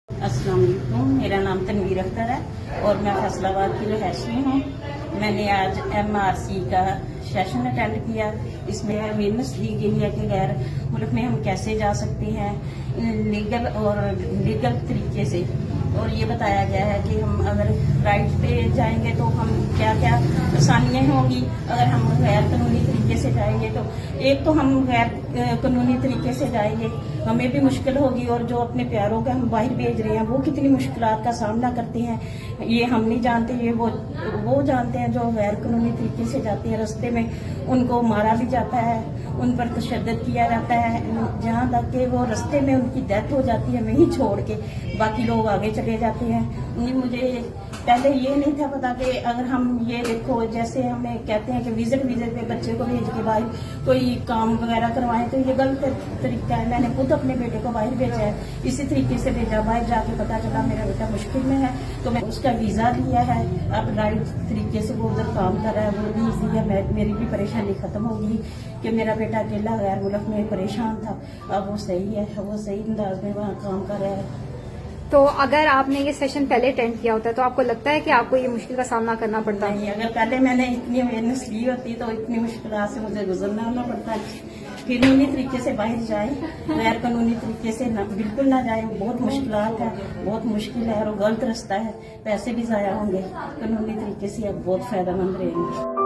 अस्सलाम वालेकुम, मेरा नाम तनवीर अख्तर है और मैं फैसलाबाद की रहायशी हूँ। मैंने आज MRC का सेशन अटेंड किया। इसमें अवेयरनेस दी गई है कि गैर मुल्क में हम कैसे जा सकते हैं लीगल तरीके से, और ये बताया गया है कि हम अगर राइट पे जाएंगे तो हम क्या क्या आसानियाँ होंगी। अगर हम गैर कानूनी तरीके से जाएंगे तो एक तो हम गैर कानूनी तरीके से जाएंगे, हमें भी मुश्किल होगी, और जो अपने प्यारों को हम बाहर भेज रहे हैं वो कितनी मुश्किलात का सामना करते हैं ये हम नहीं जानते, ये वो जानते हैं। जो गैर कानूनी तरीके से जाते हैं रास्ते में उनको मारा भी जाता है, उन पर तशद्दुद किया जाता है, जहाँ तक कि वो रास्ते में उनकी डेथ हो जाती है वहीं छोड़ के बाकी लोग आगे चले जाते हैं। मुझे पहले ये नहीं था पता कि अगर हम ये देखो, जैसे हमें कहते हैं कि विजिट पे बच्चे को भेज के बाहर कोई काम वगैरह करवाएं तो ये गलत तरीका है। मैंने खुद अपने बेटे को बाहर भेजा है, इसी तरीके से भेजा। बाहर जाके पता चला मेरा बेटा मुश्किल में है तो मैं उसका वीजा लिया है। अब राइट तरीके से वो उधर काम कर रहा है, वो भी इजी है। मेरी भी परेशानी खत्म होगी कि मेरा बेटा अकेला गैर मुल्क में परेशान था, अब वो सही है, वो सही अंदाज में वहाँ काम कर रहा है। तो अगर आपने ये सेशन पहले अटेंड किया होता है तो आपको लगता है कि आपको ये मुश्किल का सामना करना पड़ता है? नहीं, अगर पहले मैंने इतनी अवेयरनेस ली होती तो इतनी मुश्किल से मुझे गुजरना ना पड़ता। कानूनी तरीके से बाहर जाए, गैर कानूनी तरीके से बिल्कुल ना जाए। बहुत मुश्किलात है, बहुत मुश्किल है और गलत रास्ता है, पैसे भी ज़ाया होंगे। कानूनी तरीके से अब बहुत फायदेमंद रहेंगे।